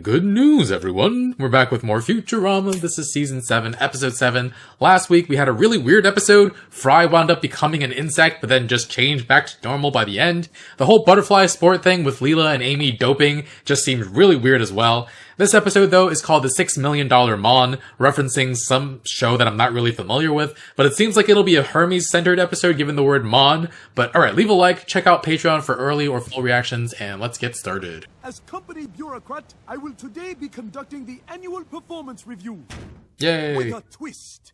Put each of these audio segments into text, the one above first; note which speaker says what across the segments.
Speaker 1: Good news, everyone! We're back with more Futurama. This is Season 7, Episode 7. Last week, we had a really weird episode. Fry wound up becoming an insect, but then just changed back to normal by the end. The whole butterfly sport thing with Leela and Amy doping just seemed really weird as well. This episode, though, is called the $6 Million Mon, referencing some show that I'm not really familiar with, but it seems like it'll be a Hermes-centered episode given the word Mon. But alright, leave a like, check out Patreon for early or full reactions, and let's get started.
Speaker 2: As company bureaucrat, I will today be conducting the annual performance review.
Speaker 1: Yay!
Speaker 2: With a twist.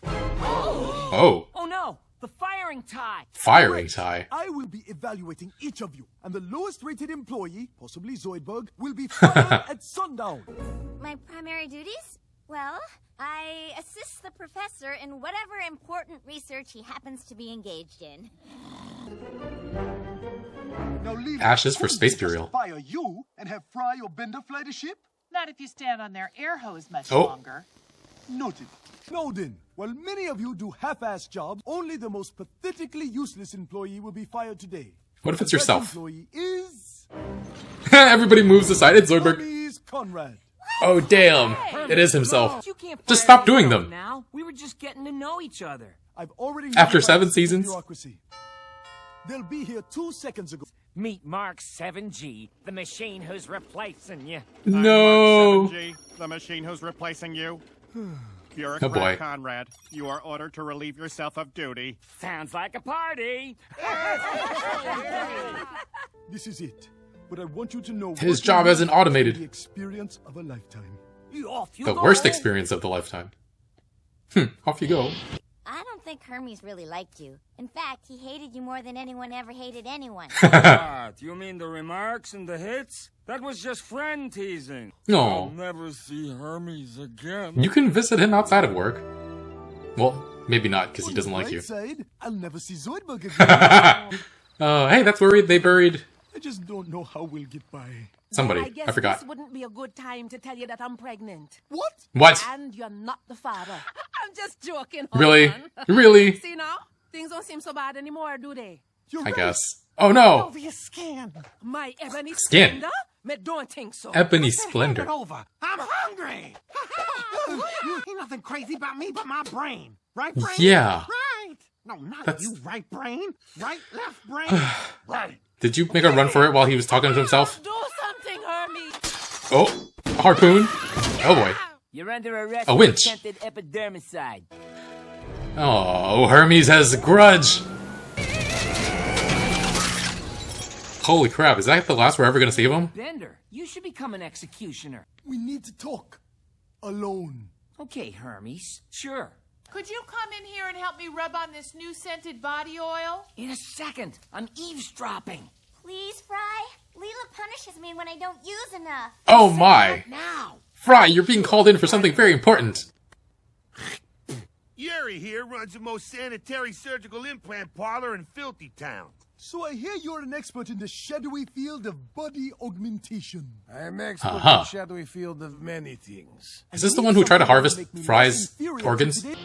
Speaker 1: Oh.
Speaker 3: Oh no! The firing tie!
Speaker 1: Firing tie?
Speaker 2: I will be evaluating each of you, and the lowest rated employee, possibly Zoidberg, will be fired at sundown.
Speaker 4: My primary duties? Well, I assist the professor in whatever important research he happens to be engaged in.
Speaker 2: Now leave
Speaker 1: Ashes for space burial.
Speaker 2: Fire you and have Fry or Bender fly the ship?
Speaker 5: Not if you stand on their air hose much
Speaker 1: Oh.
Speaker 5: longer.
Speaker 2: Noted. Now then, while many of you do half-assed jobs, only the most pathetically useless employee will be fired today.
Speaker 1: What if it's
Speaker 2: That
Speaker 1: yourself?
Speaker 2: employee is
Speaker 1: Everybody moves aside, it's Zoidberg.
Speaker 2: Hermes Conrad.
Speaker 1: Oh damn, it is himself.
Speaker 3: You can't
Speaker 1: Just
Speaker 3: fire
Speaker 1: stop doing
Speaker 3: yourself
Speaker 1: them.
Speaker 3: Now we were just getting to know each other.
Speaker 2: I've already
Speaker 1: After
Speaker 2: notified
Speaker 1: 7
Speaker 2: the
Speaker 1: seasons?
Speaker 2: bureaucracy. They'll be here 2 seconds ago.
Speaker 6: Meet Mark 7G, the machine who's replacing you.
Speaker 1: No.
Speaker 7: 7G, the machine who's replacing you.
Speaker 1: Oh
Speaker 7: Bureaucrat
Speaker 1: boy.
Speaker 7: Conrad, you are ordered to relieve yourself of duty.
Speaker 6: Sounds like a party.
Speaker 2: This is it. But I want you to know
Speaker 1: His
Speaker 2: working
Speaker 1: job
Speaker 2: with
Speaker 1: isn't
Speaker 2: me is
Speaker 1: automated.
Speaker 2: The experience of a lifetime.
Speaker 1: The worst experience of the lifetime. Off you go.
Speaker 4: I don't think Hermes really liked you. In fact, he hated you more than anyone ever hated anyone.
Speaker 8: What? You mean the remarks and the hits? That was just friend teasing. I'll
Speaker 1: No.
Speaker 8: never see Hermes again.
Speaker 1: You can visit him outside of work. Well, maybe not, because he doesn't like you.
Speaker 2: Side, I'll never see Zoidberg again.
Speaker 1: Hey, that's where they buried
Speaker 2: I just don't know how we'll get by.
Speaker 1: somebody.
Speaker 5: I guess
Speaker 1: I forgot.
Speaker 5: this wouldn't be a good time to tell you that I'm pregnant.
Speaker 2: What?
Speaker 1: What?
Speaker 5: And you're not the father. I'm just joking.
Speaker 1: Really?
Speaker 5: hon.
Speaker 1: Really?
Speaker 5: See now? Things don't seem so bad anymore, do they?
Speaker 2: You're
Speaker 1: I
Speaker 2: right.
Speaker 1: guess. Oh no!
Speaker 5: Over your skin. My ebony
Speaker 1: Skin.
Speaker 5: splendor? Me don't think so.
Speaker 1: Ebony Splendor.
Speaker 9: Over. I'm hungry. Ain't nothing crazy about me but my brain. Right brain?
Speaker 1: Yeah.
Speaker 9: Right. No, not
Speaker 1: That's-
Speaker 9: you, right brain. Right, left brain. Right.
Speaker 1: Did you make a run for it while he was talking to himself?
Speaker 5: Do something, Hermes.
Speaker 1: Oh, a harpoon. Oh boy.
Speaker 6: You're under arrest
Speaker 1: A
Speaker 6: for
Speaker 1: winch.
Speaker 6: attempted epidermicide.
Speaker 1: Oh, Hermes has a grudge. Holy crap, is that the last we're ever gonna see of him?
Speaker 3: Bender, you should become an executioner.
Speaker 2: We need to talk. Alone.
Speaker 3: Okay, Hermes. Sure.
Speaker 5: Could you come in here and help me rub on this new scented body oil?
Speaker 3: In a second. I'm eavesdropping.
Speaker 4: Please, Fry? Leela punishes me when I don't use enough.
Speaker 1: Oh my.
Speaker 3: Now.
Speaker 1: Fry, you're being called in for something very important.
Speaker 10: Yuri here runs the most sanitary surgical implant parlor in Filthy Town.
Speaker 2: So I hear you're an expert in the shadowy field of body augmentation.
Speaker 9: I'm expert
Speaker 1: Uh-huh.
Speaker 9: in the shadowy field of many things.
Speaker 1: Is this the one who tried to harvest
Speaker 2: Make me
Speaker 1: Fry's
Speaker 2: less inferior to
Speaker 1: organs?
Speaker 2: today.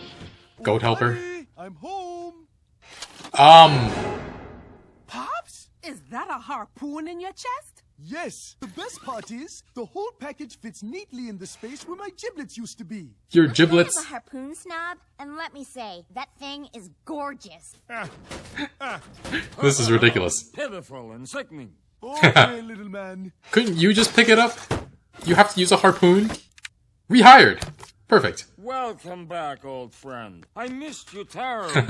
Speaker 1: Goat helper.
Speaker 2: Honey, I'm home.
Speaker 5: Pops? Is that a harpoon in your chest?
Speaker 2: Yes. The best part is, the whole package fits neatly in the space where my giblets used to be.
Speaker 1: Your
Speaker 4: I'm
Speaker 1: giblets.
Speaker 4: a harpoon snob, and let me say, that thing is gorgeous.
Speaker 1: This is ridiculous.
Speaker 8: Pitiful and sickening.
Speaker 2: Okay, little man.
Speaker 1: Couldn't you just pick it up? You have to use a harpoon? Rehired. Perfect.
Speaker 8: Welcome back, old friend. I missed you terribly.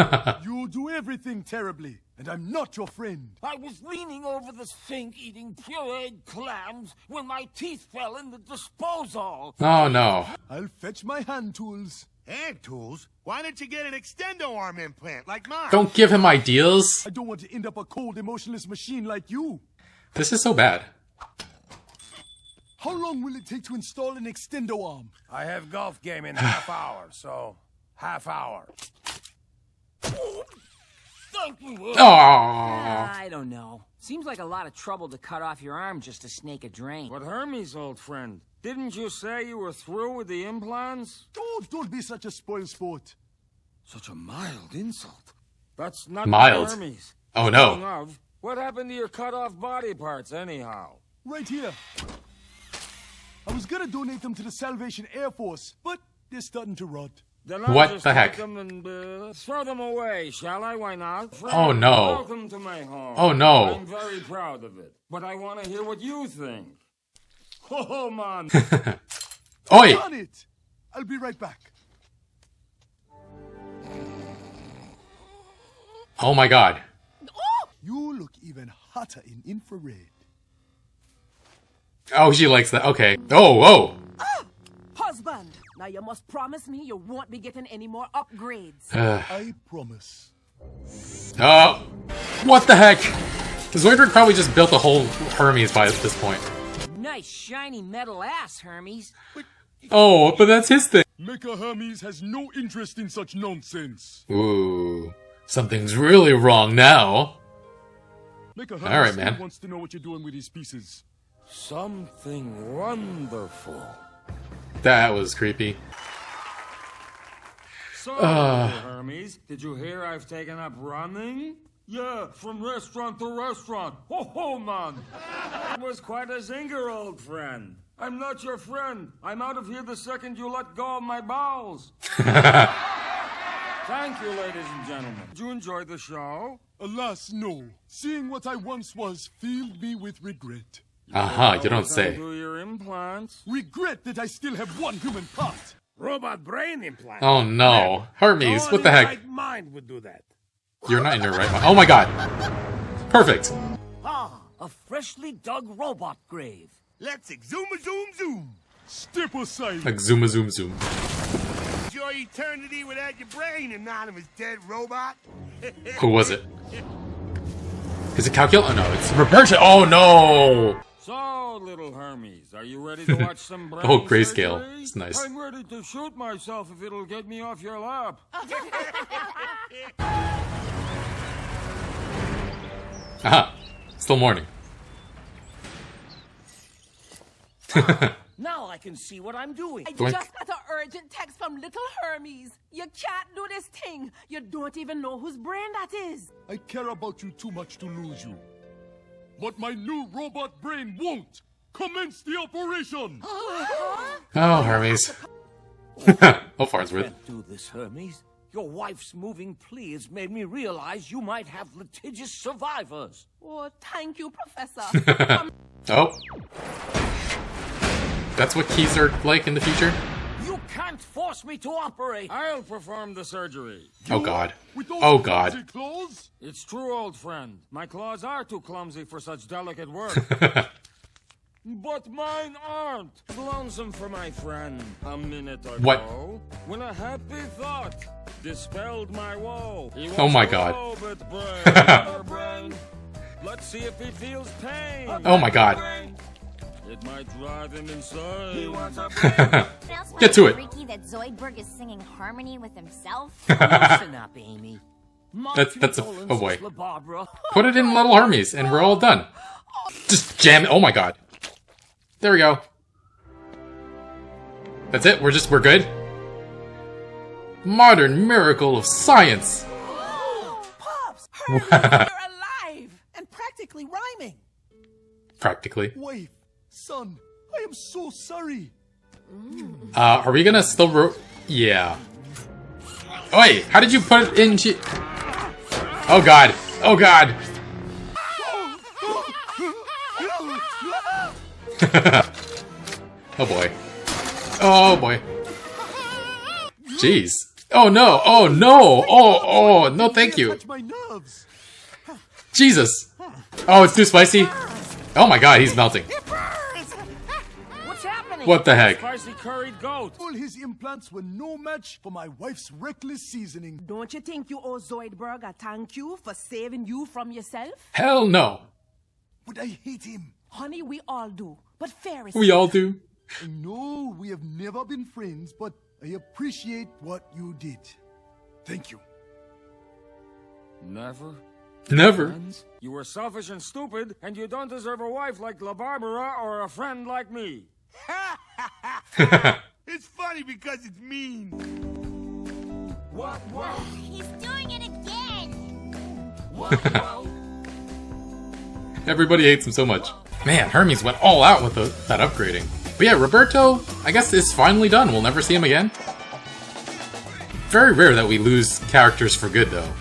Speaker 2: You do everything terribly, and I'm not your friend.
Speaker 8: I was leaning over the sink eating pureed clams when my teeth fell in the disposal.
Speaker 1: Oh no.
Speaker 2: I'll fetch my hand tools.
Speaker 10: Hand tools? Why don't you get an extendo arm implant like mine?
Speaker 1: Don't give him ideas.
Speaker 2: I don't want to end up a cold, emotionless machine like you.
Speaker 1: This is so bad.
Speaker 2: How long will it take to install an extendo arm?
Speaker 9: I have golf game in half hour, so half hour.
Speaker 8: Thank you.
Speaker 1: Aww.
Speaker 3: I don't know. Seems like a lot of trouble to cut off your arm just to snake a drain.
Speaker 8: But Hermes, old friend, didn't you say you were through with the implants?
Speaker 2: Oh, don't be such a spoil sport.
Speaker 8: Such a mild insult. That's not
Speaker 1: Mild.
Speaker 8: Hermes.
Speaker 1: Oh
Speaker 8: Speaking
Speaker 1: no.
Speaker 8: of, what happened to your cut-off body parts, anyhow?
Speaker 2: Right here. I was gonna donate them to the Salvation Air Force, but they're starting to rot.
Speaker 8: Then
Speaker 1: What
Speaker 8: I'll just
Speaker 1: the heck?
Speaker 8: take them and throw them away, shall I? Why not? Friend,
Speaker 1: Oh, no.
Speaker 8: Welcome to my home.
Speaker 1: Oh, no.
Speaker 8: I'm very proud of it, but I want to hear what you think. Oh, man.
Speaker 1: Oi!
Speaker 2: On it! I'll be right back.
Speaker 1: Oh my god.
Speaker 2: You look even hotter in infrared.
Speaker 1: Oh, she likes that. Okay. Oh, whoa.
Speaker 11: Husband, now you must promise me you won't be getting any more upgrades.
Speaker 2: I promise.
Speaker 1: Oh. What the heck? Zoidberg probably just built a whole Hermes by this point.
Speaker 3: Nice shiny metal ass, Hermes.
Speaker 1: Oh, but that's his thing.
Speaker 2: Mecha Hermes has no interest in such nonsense.
Speaker 1: Ooh. Something's really wrong now.
Speaker 2: Mecha Hermes
Speaker 1: Alright, man.
Speaker 2: wants to know what you're doing with these pieces.
Speaker 8: Something wonderful.
Speaker 1: That was creepy.
Speaker 8: So, Hermes, did you hear I've taken up running? Yeah, from restaurant to restaurant. Ho, man. It was quite a zinger, old friend. I'm not your friend. I'm out of here the second you let go of my bowels. Thank you, ladies and gentlemen. Did you enjoy the show?
Speaker 2: Alas, no. Seeing what I once was filled me with regret.
Speaker 1: Aha, you don't say.
Speaker 8: Do your implants.
Speaker 2: Regret that I still have one human part.
Speaker 10: Robot brain implant.
Speaker 1: Oh no. Hermes, what the heck?
Speaker 10: Right mind would do that.
Speaker 1: You're not in your right mind. Oh my god. Perfect.
Speaker 6: Ah, a freshly dug robot grave.
Speaker 10: Let's zoom zoom.
Speaker 2: Step aside.
Speaker 1: Like zoom zoom zoom.
Speaker 10: Enjoy eternity without your brain, anonymous dead robot.
Speaker 1: Who was it? Is it Calcul? Oh no, it's Roberta. Oh no.
Speaker 8: So, little Hermes, are you ready to watch some brain
Speaker 1: Oh, grayscale.
Speaker 8: surgery?
Speaker 1: It's nice.
Speaker 8: I'm ready to shoot myself if it'll get me off your lap.
Speaker 1: Aha. Still morning.
Speaker 6: Now I can see what I'm doing.
Speaker 11: I
Speaker 1: Doink.
Speaker 11: just got an urgent text from little Hermes. You can't do this thing. You don't even know whose brain that is.
Speaker 2: I care about you too much to lose you. But my new robot brain won't. Commence the operation.
Speaker 1: Oh, Hermes. Oh, Farnsworth.
Speaker 6: Can't do this, Hermes. Your wife's moving plea has made me realize you might have litigious survivors.
Speaker 11: Oh, thank you, Professor.
Speaker 1: Oh. That's what keys are like in the future?
Speaker 6: You can't force me to operate.
Speaker 8: I'll perform the surgery.
Speaker 1: Oh god.
Speaker 2: With those
Speaker 1: Oh god.
Speaker 2: clumsy claws?
Speaker 8: It's true, old friend. My claws are too clumsy for such delicate work. But mine aren't. Lonesome for my friend a minute ago.
Speaker 1: What?
Speaker 8: When a happy thought dispelled my woe. He
Speaker 1: Oh
Speaker 8: wants
Speaker 1: my
Speaker 8: a
Speaker 1: god.
Speaker 8: robot brain. Or brain. Let's see if he feels pain.
Speaker 1: Oh my god.
Speaker 8: It might drive him insane. He wants a
Speaker 1: Get to it.
Speaker 4: Freaky that Zoidberg is singing harmony with himself.
Speaker 6: Listen up, Amy.
Speaker 1: That's a- oh boy.
Speaker 6: Barbara.
Speaker 1: Put it in Little Hermes and we're all done. Just jam it. Oh my god. There we go. That's it? We're good? Modern miracle of science.
Speaker 11: Pops, Hermes, you're alive and practically rhyming.
Speaker 1: Practically.
Speaker 2: Wife, son, I am so sorry.
Speaker 1: Are we gonna still yeah. Oi, how did you put it in Oh god. Oh god. Oh boy. Oh boy. Jeez. Oh no. Oh no. Oh no, thank you.
Speaker 2: Touch my nerves.
Speaker 1: Jesus. Oh, it's too spicy. Oh my god, he's melting.
Speaker 3: What's happening?
Speaker 1: What the heck?
Speaker 8: spicy curried goat.
Speaker 2: All his implants were no match for my wife's reckless seasoning.
Speaker 11: Don't you think you owe Zoidberg a thank you for saving you from yourself?
Speaker 1: Hell no.
Speaker 2: But I hate him.
Speaker 11: Honey, we all do. But fair is
Speaker 1: We all do.
Speaker 2: I know we have never been friends, but I appreciate what you did. Thank you.
Speaker 8: Never.
Speaker 1: Never.
Speaker 8: Friends? You were selfish and stupid, and you don't deserve a wife like La Barbara or a friend like me.
Speaker 10: It's funny because it's mean.
Speaker 8: What?
Speaker 4: He's doing it again.
Speaker 1: Everybody hates him so much. Man, Hermes went all out with that upgrading. But yeah, Roberto, I guess, is finally done. We'll never see him again. Very rare that we lose characters for good, though.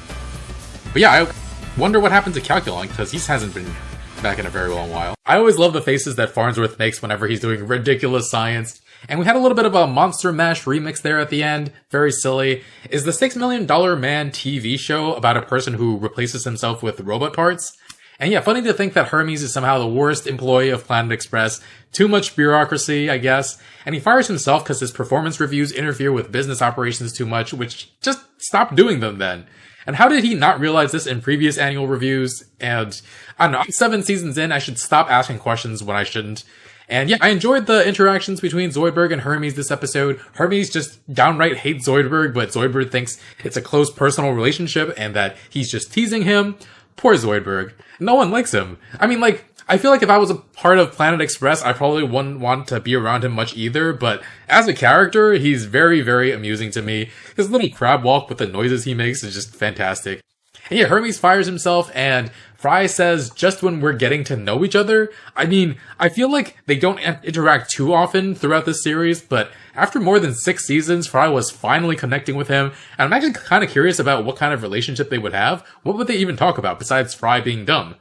Speaker 1: But yeah, I wonder what happened to Calculon, because he hasn't been back in a very long while. I always love the faces that Farnsworth makes whenever he's doing ridiculous science. And we had a little bit of a Monster Mash remix there at the end. Very silly. Is the $6 Million Man TV show about a person who replaces himself with robot parts? And yeah, funny to think that Hermes is somehow the worst employee of Planet Express. Too much bureaucracy, I guess. And he fires himself because his performance reviews interfere with business operations too much, which just stop doing them then. And how did he not realize this in previous annual reviews? And I don't know, I'm 7 seasons in, I should stop asking questions when I shouldn't. And yeah, I enjoyed the interactions between Zoidberg and Hermes this episode. Hermes just downright hates Zoidberg, but Zoidberg thinks it's a close personal relationship and that he's just teasing him. Poor Zoidberg. No one likes him. I mean, like, I feel like if I was a part of Planet Express, I probably wouldn't want to be around him much either, but as a character, he's very, very amusing to me. His little crab walk with the noises he makes is just fantastic. And yeah, Hermes fires himself, and Fry says, just when we're getting to know each other. I mean, I feel like they don't interact too often throughout this series, but after more than 6 seasons, Fry was finally connecting with him, and I'm actually kind of curious about what kind of relationship they would have. What would they even talk about besides Fry being dumb?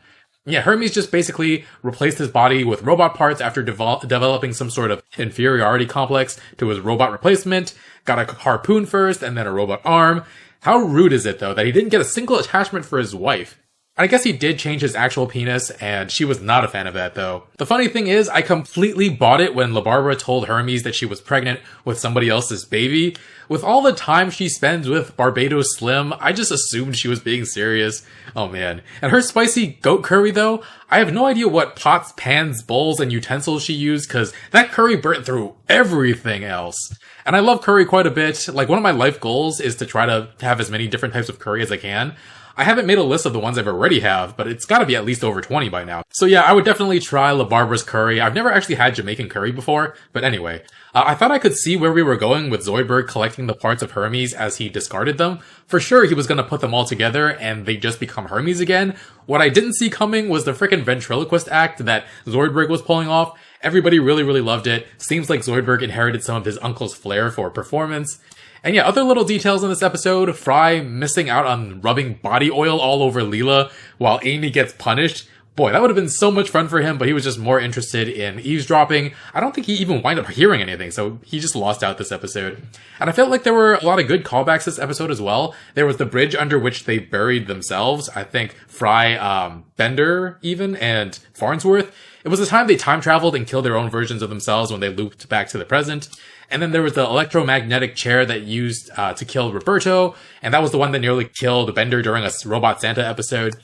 Speaker 1: Yeah, Hermes just basically replaced his body with robot parts after developing some sort of inferiority complex to his robot replacement, got a harpoon first, and then a robot arm. How rude is it, though, that he didn't get a single attachment for his wife? I guess he did change his actual penis, and she was not a fan of that, though. The funny thing is, I completely bought it when LaBarbara told Hermes that she was pregnant with somebody else's baby. With all the time she spends with Barbados Slim, I just assumed she was being serious. Oh man. And her spicy goat curry, though, I have no idea what pots, pans, bowls, and utensils she used, cause that curry burnt through everything else. And I love curry quite a bit. Like, one of my life goals is to try to have as many different types of curry as I can. I haven't made a list of the ones I've already have, but it's gotta be at least over 20 by now. So yeah, I would definitely try LaBarbara's curry. I've never actually had Jamaican curry before, but anyway. I thought I could see where we were going with Zoidberg collecting the parts of Hermes as he discarded them. For sure, he was gonna put them all together and they just become Hermes again. What I didn't see coming was the frickin' ventriloquist act that Zoidberg was pulling off. Everybody really, really loved it. Seems like Zoidberg inherited some of his uncle's flair for performance. And yeah, other little details in this episode, Fry missing out on rubbing body oil all over Leela while Amy gets punished. Boy, that would have been so much fun for him, but he was just more interested in eavesdropping. I don't think he even wound up hearing anything, so he just lost out this episode. And I felt like there were a lot of good callbacks this episode as well. There was the bridge under which they buried themselves. I think Fry, Bender, even, and Farnsworth. It was the time they time traveled and killed their own versions of themselves when they looped back to the present. And then there was the electromagnetic chair that used to kill Roberto, and that was the one that nearly killed Bender during a Robot Santa episode.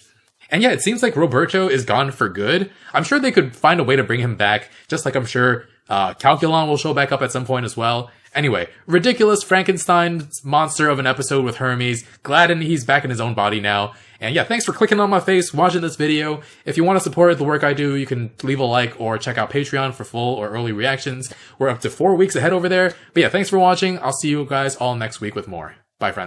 Speaker 1: And yeah, it seems like Roberto is gone for good. I'm sure they could find a way to bring him back, just like I'm sure Calculon will show back up at some point as well. Anyway, ridiculous Frankenstein monster of an episode with Hermes. Glad he's back in his own body now. And yeah, thanks for clicking on my face, watching this video. If you want to support the work I do, you can leave a like or check out Patreon for full or early reactions. We're up to 4 weeks ahead over there. But yeah, thanks for watching. I'll see you guys all next week with more. Bye, friends.